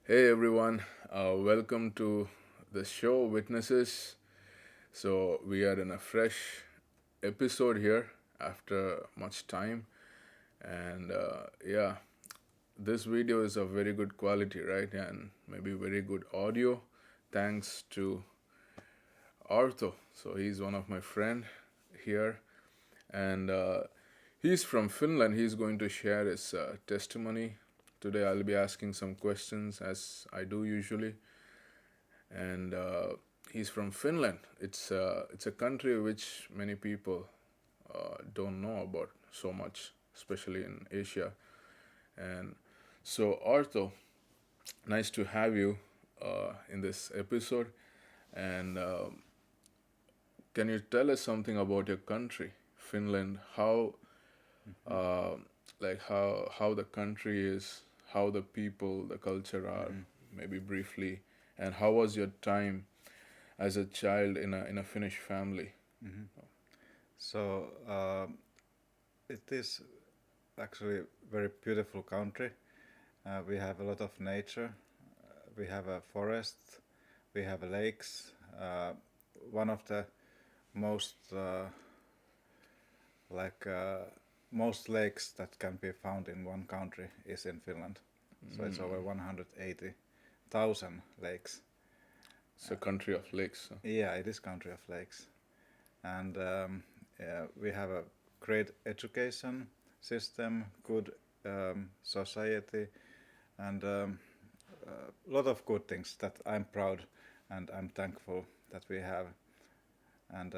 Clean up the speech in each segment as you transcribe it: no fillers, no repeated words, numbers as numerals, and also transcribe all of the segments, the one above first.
Hey everyone, welcome to the show Witnesses. So, we are in a fresh episode here after much time, and this video is of very good quality, right? And maybe very good audio thanks to Arto. So, he's one of my friend here, and he's from Finland. He's going to share his testimony. Today, I'll be asking some questions as I do usually, and he's from Finland. It's a country which many people don't know about so much, especially in Asia. And so, Arto, nice to have you in this episode. And can you tell us something about your country, Finland? Mhm, Uh, how the country is, how the people, the culture are, mhm, maybe briefly, and how was your time as a child in a Finnish family? mhm. So it is actually very beautiful country. We have a lot of nature. We have a forest. We have lakes. One of the most like most lakes that can be found in one country is in Finland. So it's over 180,000 lakes. It's a country of lakes. So. Yeah, it is country of lakes. And yeah, we have a great education system, good society, and a lot of good things that I'm proud and I'm thankful that we have. And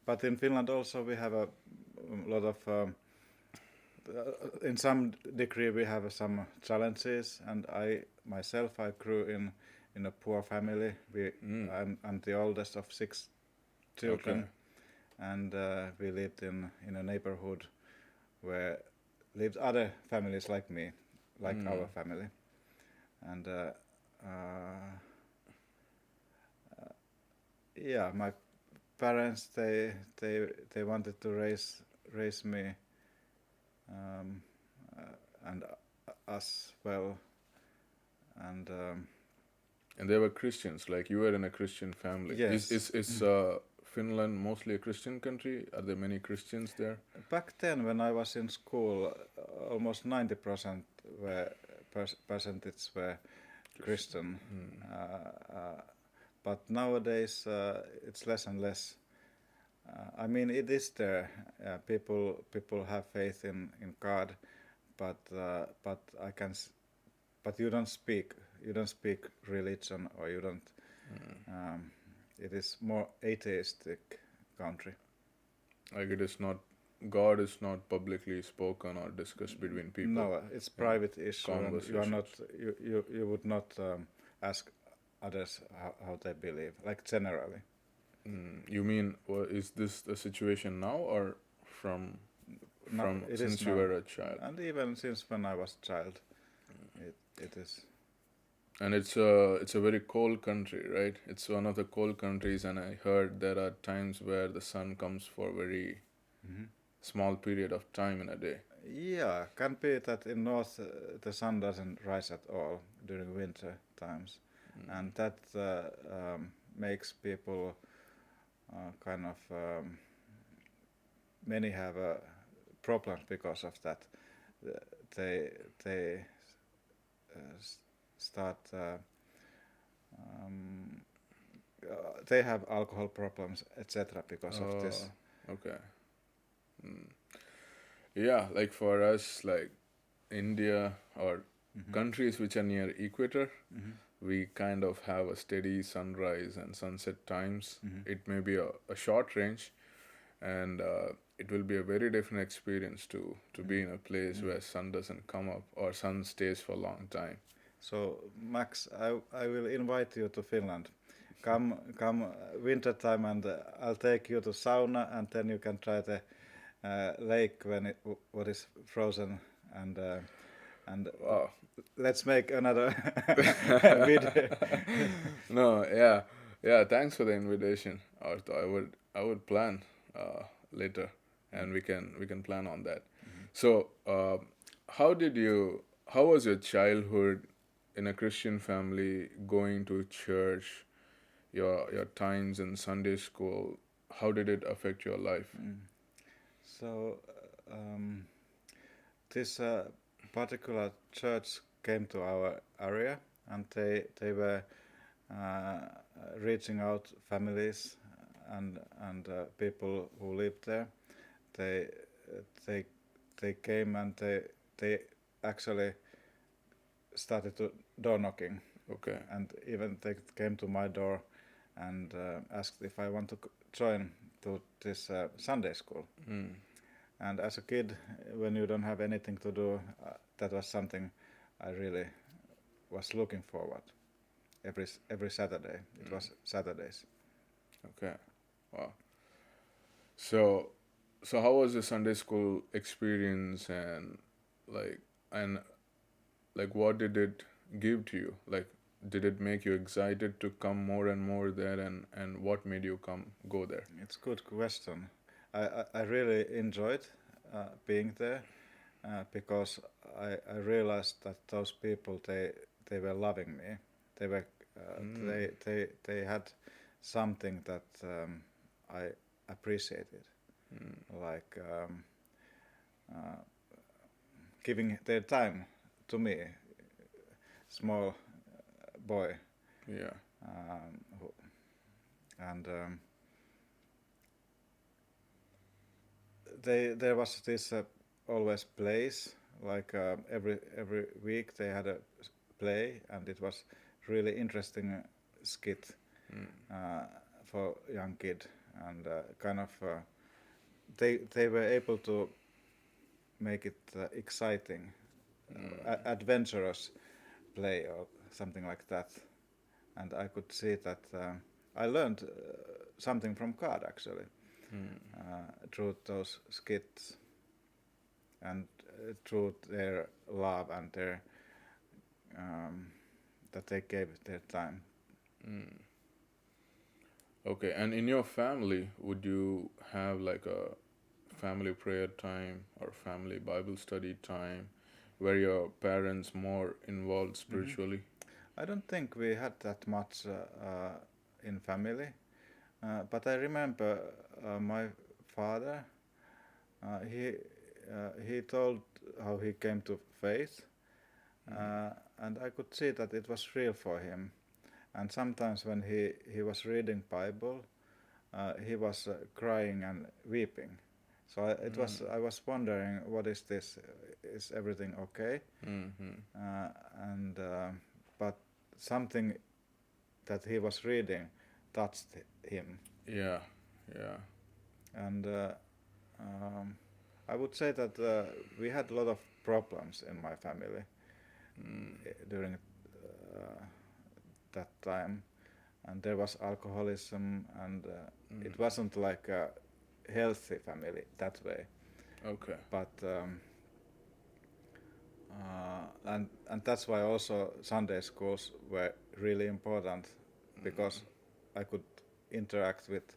but in Finland also we have a lot of in some degree we have some challenges, and I grew in a poor family. Mm, I'm the oldest of six okay. children, and we lived in a neighborhood where lived other families like me, like Mm, our family, and uh, yeah, my parents they wanted to raise me um, and us well, and and they were Christians, like you were in a Christian family. Is yes. is is Finland mostly a Christian country? Are there many Christians there? Back then, when I was in school, almost 90% were percentage were Christian. Christian. Mm, But nowadays it's less and less. I mean, it is there. People have faith in God, but I can. But you don't speak religion, or you don't. mm. Um, it is more atheistic country. Like it is not, God is not publicly spoken or discussed between people No, it's in private issue, and you are not. conversations. You would not ask others how they believe, like generally. You mean, is this the situation now or from No, from it is since you now, were a child? and even since when I was child, it is. And it's a very cold country, right? It's one of the cold countries, and I heard there are times where the sun comes for a very Mhm. small period of time in a day. Yeah, can be that in north the sun doesn't rise at all during winter times, and that makes people kind of many have problems because of that. Uh, They they start um, they have alcohol problems, etc. because of this. Okay. Mm. Yeah, like for us, like India or Hmm. countries which are near equator, Hmm. we kind of have a steady sunrise and sunset times. Hmm. It may be a short range, and it will be a very different experience to be in a place Hmm. where sun doesn't come up or sun stays for a long time. So Max, I will invite you to Finland. Come winter time, and I'll take you to sauna, and then you can try the lake when what is frozen, and Wow. let's make another video. No, yeah, yeah. Thanks for the invitation, Arthur. I would plan later, and we can plan on that. Mhm. So, how did you? how was your childhood in a Christian family, going to church, your times in Sunday school? How did it affect your life? Mm. So um, this particular church came to our area, and they were uh, reaching out families and people who lived there. They they they came and they actually started to door knocking, Okay. and even they came to my door and asked if I want to join to this Sunday school. Mm. And as a kid, when you don't have anything to do, that was something I really was looking forward. Every Saturday, it was Saturdays. Okay. Wow. So, so how was the Sunday school experience, like and like what did it give to you? Like, did it make you excited to come more and more there, and what made you come go there? It's a good question. I really enjoyed being there because I realized that those people they were loving me. They were Mm. they had something that I appreciated, like uh, giving their time to me, small boy, Yeah. who, and there was this always plays, like every week they had a play, and it was really interesting skit Mm. for young kid, and kind of they were able to make it exciting, adventurous play or something like that, and I could see that I learned something from God actually Mm. through those skits and through their love and their that they gave their time. Mm. Okay. And in your family, would you have like a family prayer time or family Bible study time where your parents more involved Hmm. spiritually? I don't think we had that much in family, but I remember my father. He told how he came to faith, and I could see that it was real for him. And sometimes when he was reading Bible, he was crying and weeping. So I was wondering, what is this? Is everything okay? Mm-hmm. Uh, and but something that he was reading touched him, Yeah. Yeah. and I would say that we had a lot of problems in my family during that time, and there was alcoholism, and it wasn't like a healthy family that way. Okay. But and that's why also Sunday schools were really important, because I could interact with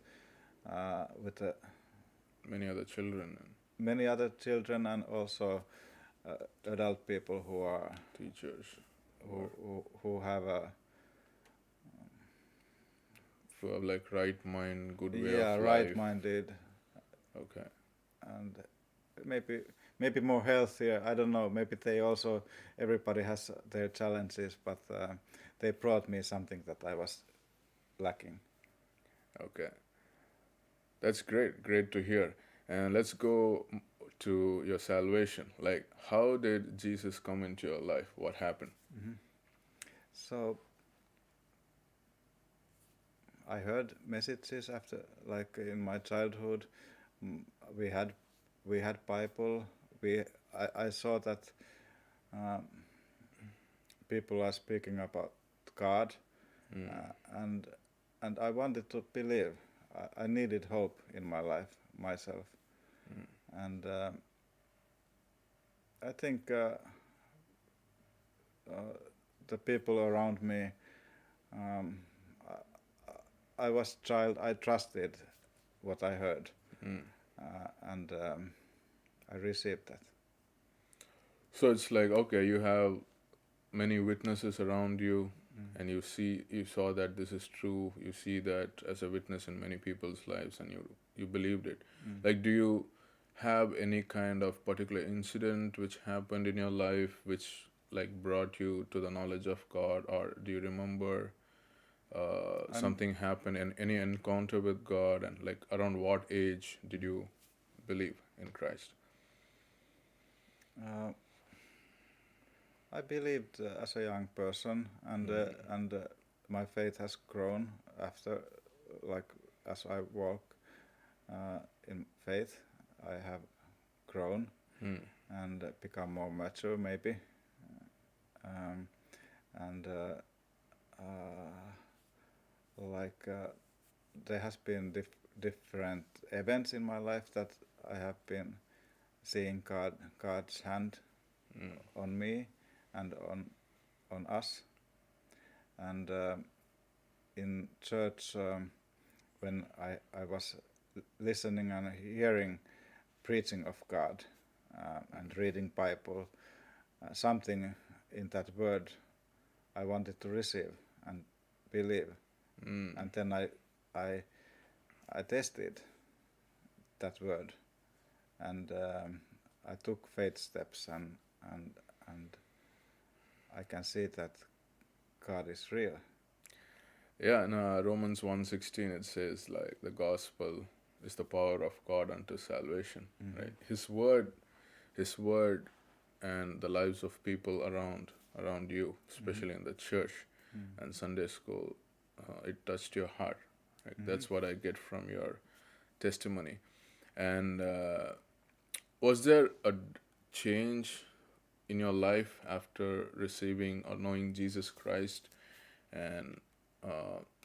Many other children and many other children, and also adult people who are teachers or who have a who have like right mind, good way of yeah, right life. minded, Okay. and maybe maybe more healthier. I don't know. Maybe they also, everybody has their challenges, but they brought me something that I was lacking. Okay. That's great. Great to hear. And let's go to your salvation. Like, how did Jesus come into your life? What happened? Hmm. So I heard messages after, like in my childhood, mm, we had we had Bible. We I saw that um, people are speaking about God, Mm. and I wanted to believe. I needed hope in my life myself, and I think the people around me. Um, I was child. I trusted what I heard, Mm. and I received that. So it's like, okay, you have many witnesses around you, Mm. and you saw that this is true. You see that as a witness in many people's lives, and you believed it. Mm. Like, do you have any kind of particular incident which happened in your life which like brought you to the knowledge of God, or do you remember I'm something happened in any encounter with God, and like around what age did you believe in Christ? uh, I believed as a young person, and my faith has grown after, like as I walk in faith, I have grown Hmm. and become more mature, maybe, um, and like there has been different events in my life that I have been seeing God's hand Hmm. on me and on us, and in church when I was listening and hearing preaching of God and reading Bible, something in that word I wanted to receive and believe, Hmm. and then I I tested that word, and I took faith steps, and and I can see that God is real. Yeah, in Romans 1:16 it says like the gospel is the power of God unto salvation, Mm-hmm. right? His word and the lives of people around you, Mm-hmm. especially in the church and Sunday school, it touched your heart. Like, Mm-hmm. that's what I get from your testimony. And was there a change in your life after receiving or knowing Jesus Christ, and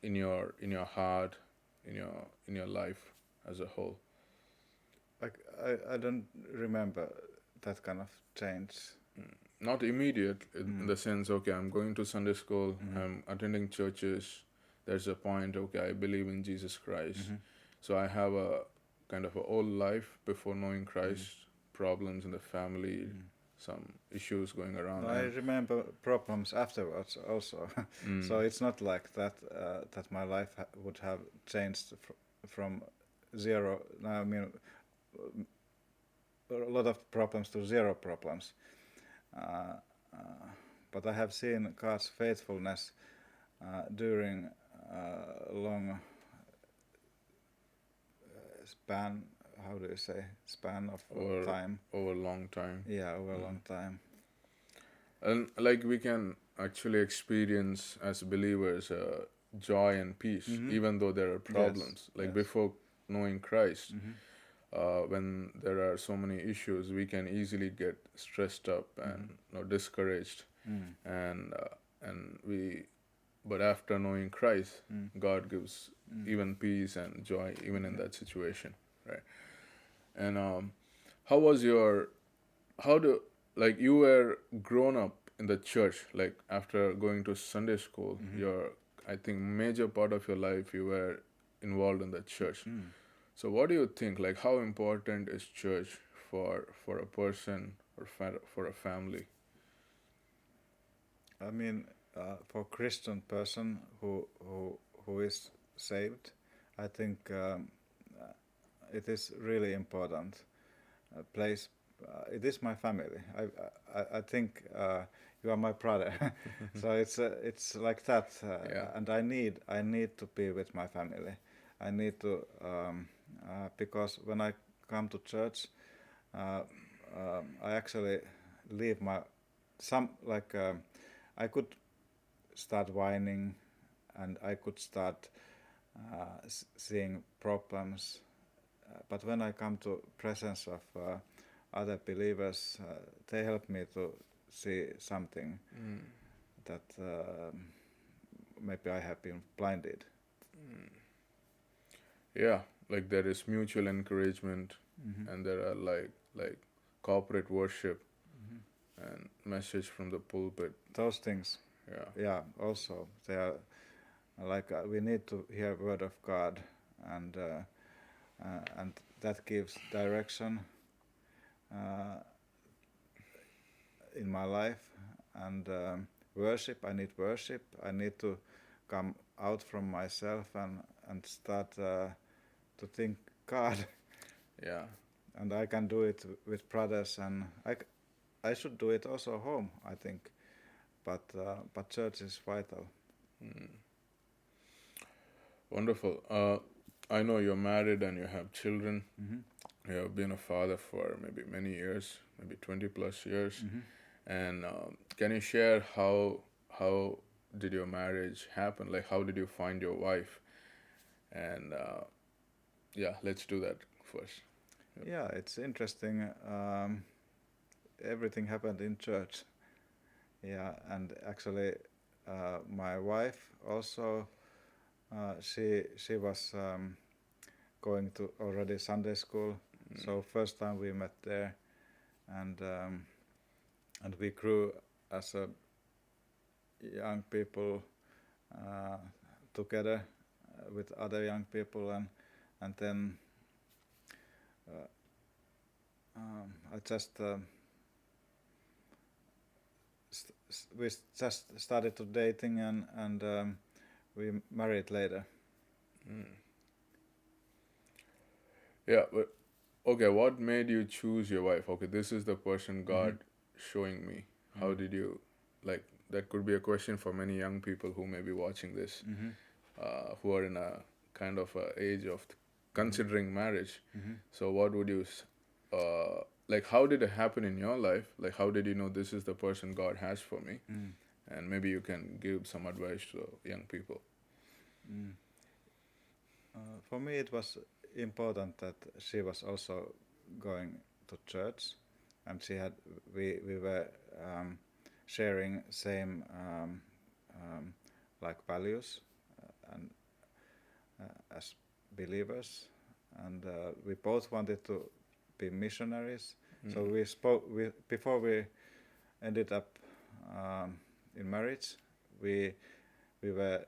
in your heart, in your life as a whole? Like I don't remember that kind of change. Not immediate in Mm. the sense, okay, I'm going to Sunday school, Mm-hmm. I'm attending churches, there's a point, okay, I believe in Jesus Christ. Mm-hmm. So I have a kind of a whole life before knowing Mm. Christ, problems in the family, Mm. some issues going No, around, I and remember problems afterwards also. mm, So it's not like that that my life would have changed from zero. No, I mean a lot of problems to zero problems. Uh, uh, but I have seen God's faithfulness during a long span. How do you say span of over time? over a long time. Yeah, over a Mm. long time. And like we can actually experience as believers joy and peace, Mm-hmm. even though there are Yes. problems. Like Yes. before knowing Christ, Mm-hmm. when there are so many issues, we can easily get stressed up Mm-hmm. and discouraged, Mm. and we. But after knowing Christ, Mm. God gives Mm. even peace and joy even in Yeah. that situation, right? And how was your how do like you were grown up in the church, like after going to Sunday school, Mm-hmm. your I think major part of your life you were involved in the church. Mm. So what do you think, like how important is church for a person or for a family? I mean, for Christian person who is saved, I think it is really important. Place. It is my family. I think you are my brother, so it's like that. Yeah. And I need to be with my family. I need to because when I come to church, uh, I actually leave my some like I could start whining, and I could start seeing problems. But when I come to presence of other believers, they help me to see something Mm. that maybe I have been blinded. Yeah, like there is mutual encouragement, Mm-hmm. and there are like corporate worship Mm-hmm. and message from the pulpit. Those things, Yeah. yeah. Also, they are like we need to hear word of God, and that gives direction. Uh, in my life, and worship. I need worship. I need to come out from myself and start to think God, Yeah. and I can do it with brothers, and I should do it also home, I think, but church is vital. Mm. Wonderful. I know you're married and you have children. Mm-hmm. You have been a father for maybe many years, maybe 20 plus years. Mm-hmm. And can you share how did your marriage happen? Like, how did you find your wife? And yeah, let's do that first. Yep. Yeah, it's interesting. Everything happened in church. Yeah, and actually, my wife also, she was going to already Sunday school. So first time we met there, and we grew as a young people together with other young people, and then I just we just started to dating, and we married later. Mm. Yeah, but okay, what made you choose your wife? Okay, this is the person God showing me. How did you, like, that could be a question for many young people who may be watching this, Mm-hmm. who are in a kind of a age of considering marriage. Mm-hmm. So, what would you, like, how did it happen in your life? Like, how did you know this is the person God has for me? Mm. And maybe you can give some advice to young people. Mm. For me, it was important that she was also going to church, and we were sharing same like values and as believers, and we both wanted to be missionaries. So we spoke. Before we ended up in marriage, we we were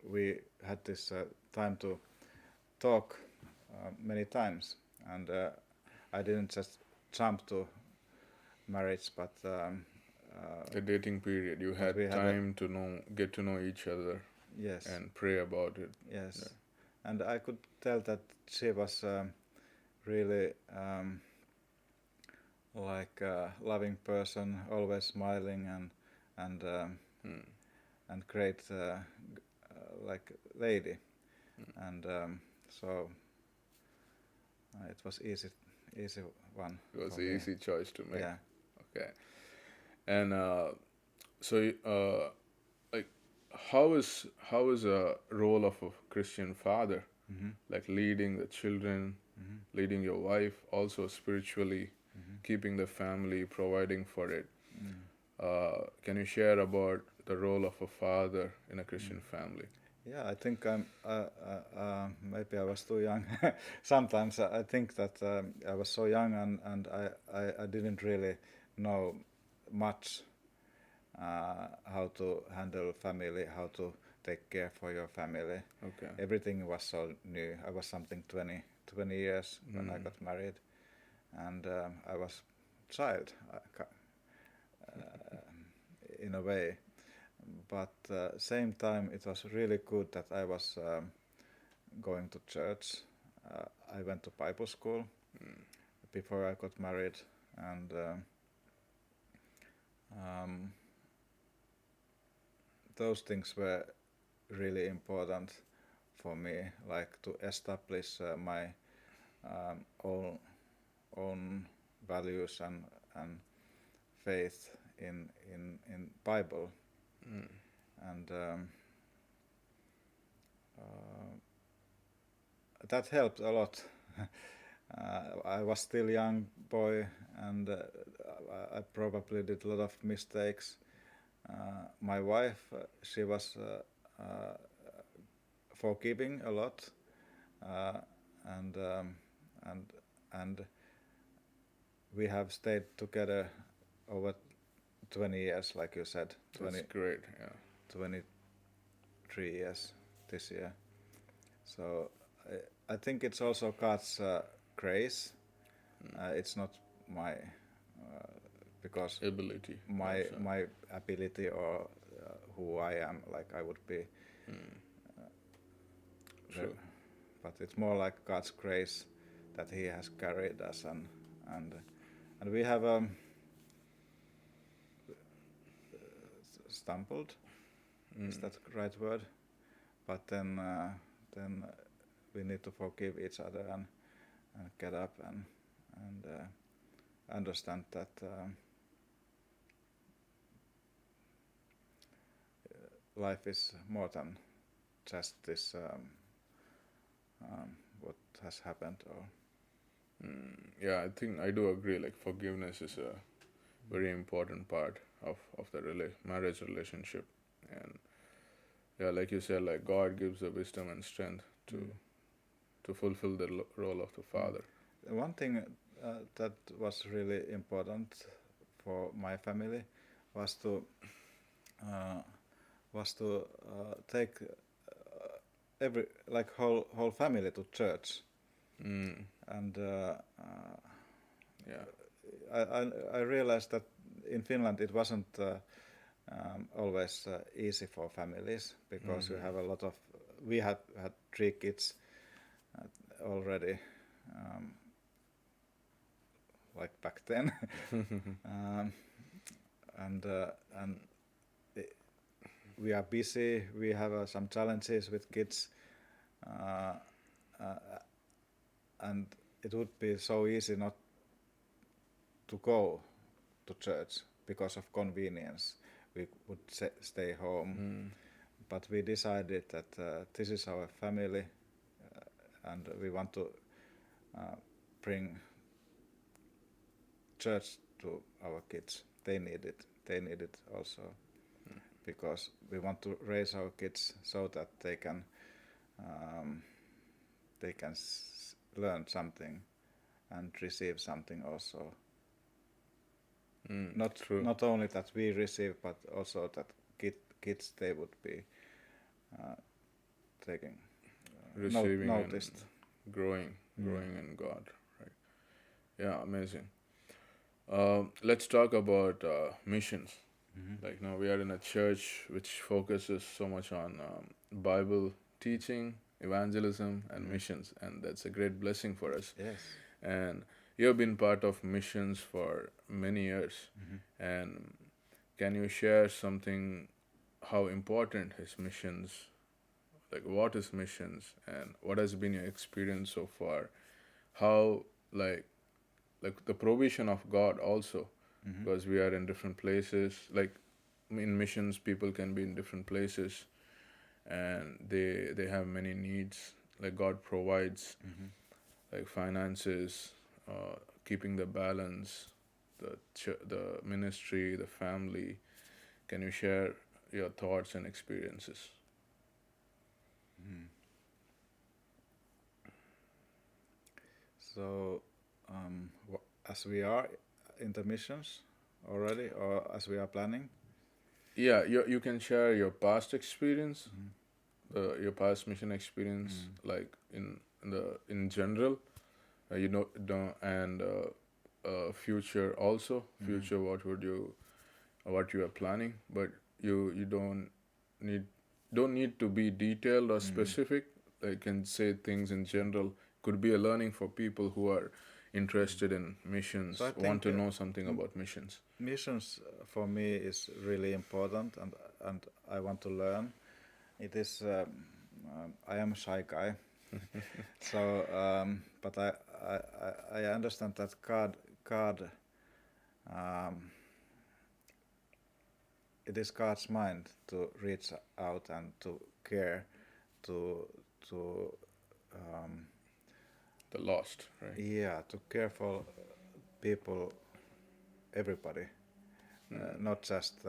we had this time to talk many times, and I didn't just jump to marriage, but The dating period, you but we had had a time to get to know each other yes, and pray about it. yes, Yeah. and I could tell that she was really like a loving person, always smiling and Mm. and great like lady, and so it was easy one It was for an me. easy choice to make. Yeah. Okay. And so, like, how is a role of a Christian father, Mm-hmm. like leading the children, Mm-hmm. leading your wife, also spiritually, Mm-hmm. keeping the family, providing for it. Mm. Can you share about the role of a father in a Christian family? Yeah, I think I'm. Maybe I was too young. Sometimes I think that I was so young, and I didn't really know much how to handle family, how to take care for your family. Okay. Everything was so new. I was something 20 years when I got married, and I was child in a way. But same time, it was really good that I was going to church. I went to Bible school before I got married, and um, those things were really important for me, like to establish my own values and faith in Bible, Mm. and that helped a lot. I was still young boy, and I probably did a lot of mistakes. My wife, she was forgiving a lot, uh, and and and we have stayed together over 20 years, like you said, That's great. Yeah. 23 years this year. So I think it's also God's grace. It's not my because ability. my Also. my ability or who I am, like I would be. True. But it's more like God's grace that He has carried us, and we have stumbled. Is that the right word? But then we need to forgive each other and get up and understand that life is more than just this what has happened. Or Yeah, I think I do agree. Like forgiveness is a very important part of the marriage relationship, and yeah, like you said, like God gives the wisdom and strength to fulfill the role of the father. One thing that was really important for my family was to take every like whole family to church, and Yeah. I realized that in Finland it wasn't always easy for families because we had 3 kids already, like back then, and we are busy. We have some challenges with kids, and it would be so easy not to go to church because of convenience. We would stay home, but we decided that this is our family, and we want to bring church to our kids. They need it. They need it also, because we want to raise our kids so that they can learn something and receive something also. True. Not only that we receive, but also that kids they would be taking Receiving noticed. and growing in God, right? Yeah, amazing. Let's talk about missions. Like now we are in a church which focuses so much on Bible teaching, evangelism, and missions, and that's a great blessing for us. Yes. And you have been part of missions for many years. And can you share something how important is missions? Like what is missions and what has been your experience so far? How like the provision of God also, because we are in different places. Like in missions, people can be in different places, and they have many needs. Like God provides, like finances, keeping the balance, the ministry, the family. Can you share your thoughts and experiences? So, as we are in the missions already, or as we are planning. Yeah, you can share your past experience, your past mission experience, like in general, don't and future also. Future, what you are planning, but you need don't need to be detailed or specific. I can say things in general. Could be a learning for people who are interested in missions, So I want think to know something about missions. missions for me is really important, and I want to learn. It is. I am a shy guy, so but I understand that God it is God's mind to reach out and to care to The lost, right? to care for people, everybody, not just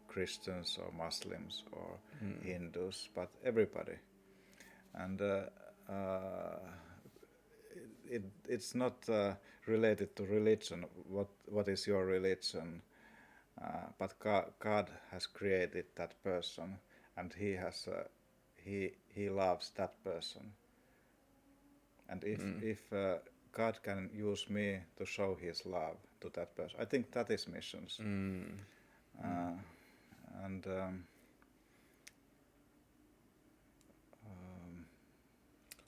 Christians or Muslims or Hindus, but everybody. And it's not related to religion. What is your religion? But God has created that person, and He loves that person. And if God can use me to show His love, to that person. I think that is missions. Uh, and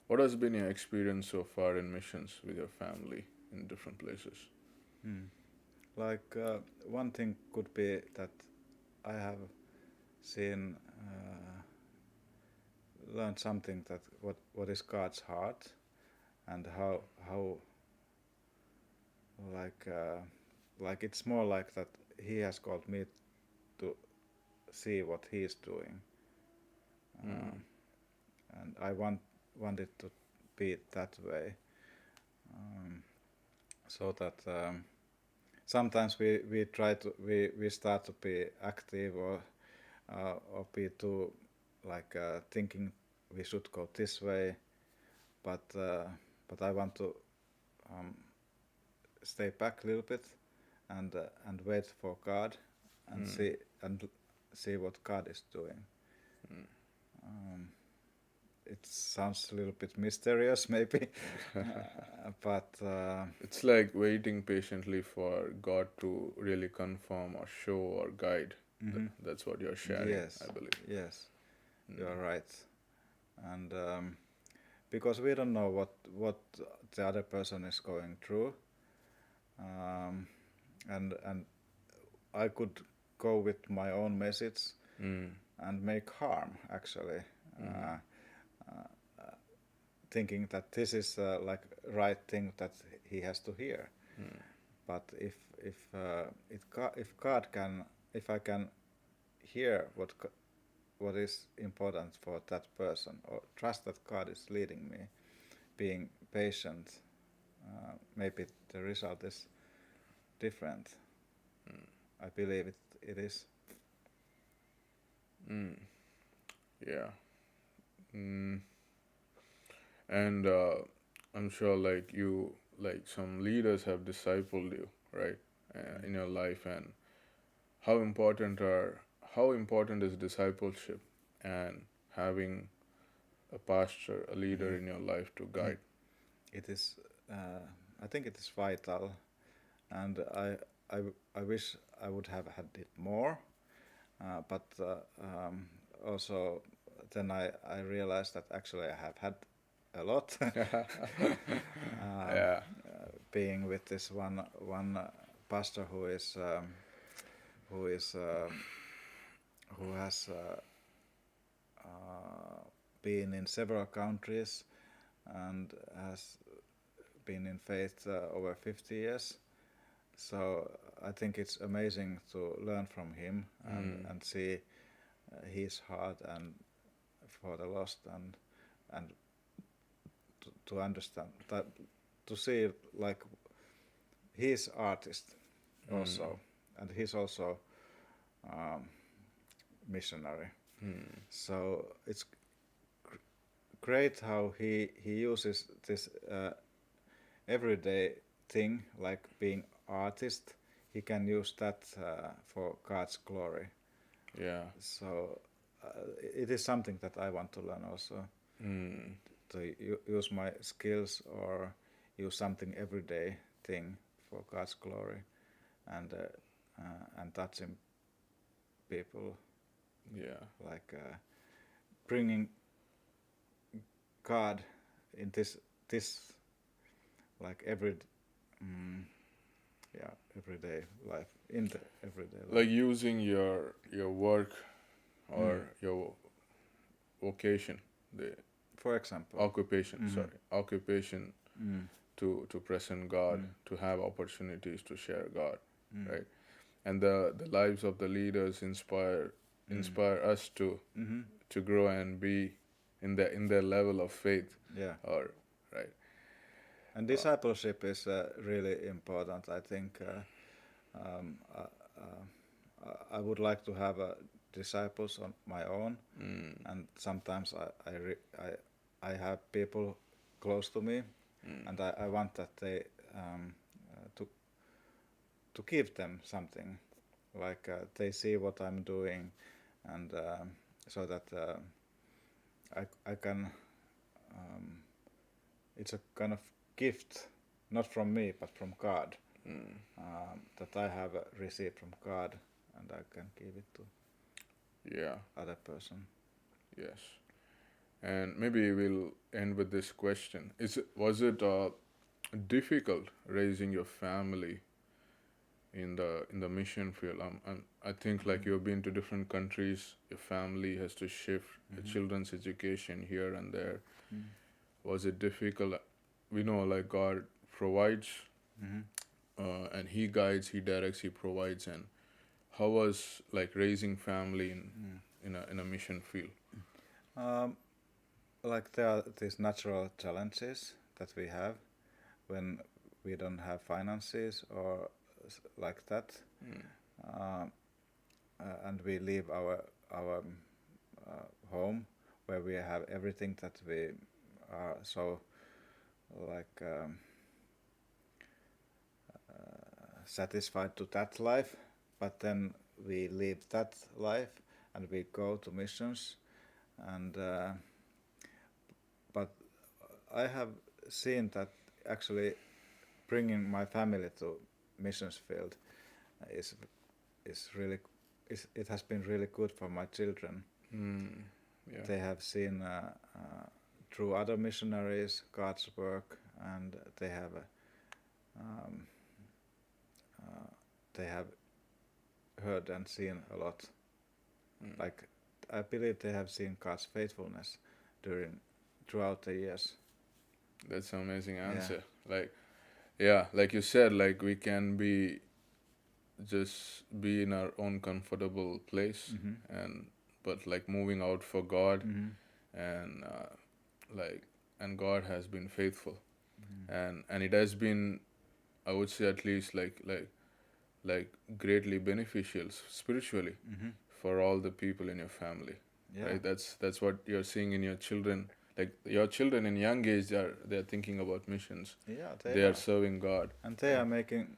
What has been your experience so far in missions with your family in different places? like one thing could be that I have seen learned something that what is God's heart and how like it's more like that He has called me to see what He is doing, and I want it to be that way, so that sometimes we try to we start to be active or be too like thinking we should go this way, but I want to stay back a little bit and wait for God and see what God is doing. It sounds a little bit mysterious, maybe, but It's like waiting patiently for God to really confirm or show or guide. That's what you're sharing, yes, I believe. yes, you are right, and because we don't know what the other person is going through, and I could go with my own message and make harm actually, thinking that this is like right thing that he has to hear. But if God can, if I can hear what is important for that person, or trust that God is leading me, being patient, maybe the result is different. I believe it is. Yeah. Mm. And I'm sure like some leaders have discipled you, right, in your life, and how important are how important is discipleship and having a pastor, a leader in your life to guide. It is. I think it is vital, and I, I wish I would have had it more, but also then I realized that actually I have had a lot. Yeah. Being with this one pastor who is who has been in several countries and has been in faith over 50 years. So I think it's amazing to learn from him and see his heart and for the lost and to understand that, to see like he's artist also, and he's also missionary. So it's great how he uses this everyday thing like being artist. He can use that for God's glory. Yeah. So it is something that I want to learn also, to use my skills or use something everyday thing for God's glory and touching people, Yeah. like bringing God in this like everyday life, in the everyday life. Like using your work or your vocation, the For example. occupation, sorry, occupation to present God, to have opportunities to share God, right? And the lives of the leaders inspire us to grow and be in their level of faith, Yeah. or right. And discipleship is really important. I think um, uh, I would like to have disciples on my own, and sometimes I have people close to me, and I want that they to give them something, like they see what I'm doing, and so that I can. It's a kind of gift, not from me but from God. that I have received from God, and I can give it to Yeah. other person. Yes. And maybe we'll end with this question. Was it difficult raising your family in the mission field? I think like you've been to different countries, your family has to shift the children's education here and there. Was it difficult? We know like God provides, and He guides, He directs, He provides. And how was like raising family in a mission field? Like there are these natural challenges that we have when we don't have finances or like that, and we leave our home where we have everything that we are so like satisfied to that life, but then we leave that life and we go to missions, and but I have seen that actually bringing my family to missions field is really it has been really good for my children. Yeah. They have seen through other missionaries God's work, and um, they have heard and seen a lot. Like I believe they have seen God's faithfulness throughout the years. That's an amazing answer. Like, yeah, like you said, like we can just be in our own comfortable place, and but like moving out for God, and like and God has been faithful, and it has been, I would say, at least like greatly beneficial spiritually for all the people in your family. Yeah. Right? That's what you're seeing in your children. Like your children in young age, they're thinking about missions. Yeah, They are serving God. and they are making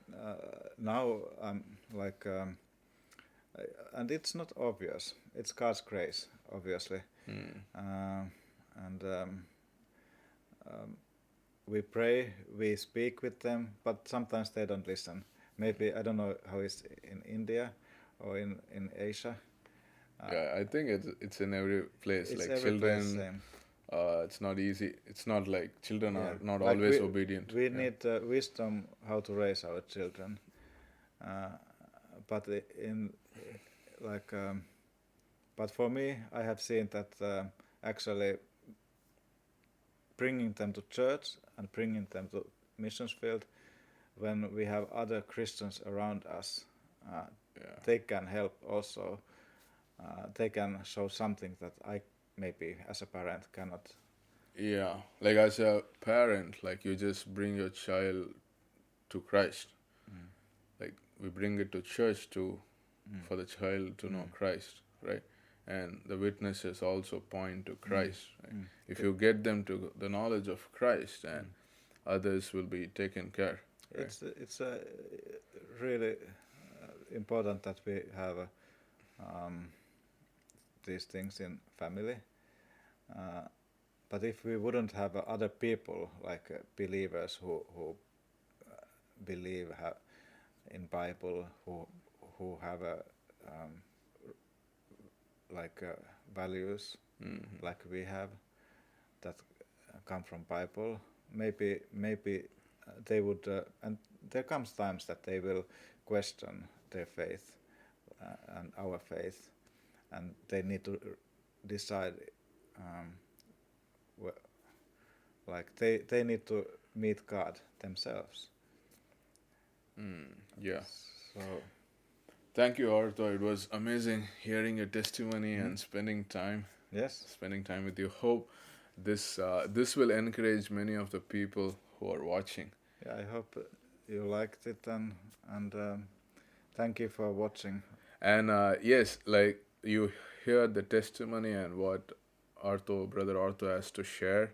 now like and it's not obvious. It's God's grace, obviously, and we pray, we speak with them, but sometimes they don't listen. Maybe I don't know how it's in India or in Asia. Yeah, I think it's in every place. It's Like every place children, same. it's not easy. It's not like children Yeah. are not Like always obedient. We Yeah. need wisdom how to raise our children, but in like but for me, I have seen that actually bringing them to church and bringing them to missions field, when we have other Christians around us, Yeah. they can help also. They can show something that I maybe as a parent cannot. Yeah, like as a parent, like you just bring your child to Christ. Like we bring it to church to for the child to know Christ, right? And the witnesses also point to Christ. Right? If you get them to the knowledge of Christ, and others will be taken care. Right? It's really important that we have these things in family. But if we wouldn't have other people like believers who believe in Bible, who have like values like we have that come from Bible, maybe they would and there comes times that they will question their faith and our faith, and they need to decide like they need to meet God themselves. Yeah. So Thank you, Arthur. It was amazing hearing your testimony and spending time yes, with you. Hope this will encourage many of the people who are watching. yeah, I hope you liked it, and thank you for watching. And yes, like you hear the testimony and what brother Arthur has to share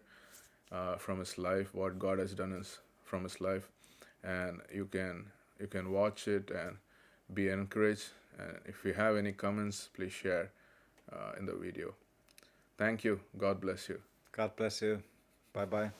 from his life, what God has done from his life, and you can watch it and be encouraged. And if you have any comments, please share in the video. Thank you. God bless you. God bless you. Bye bye.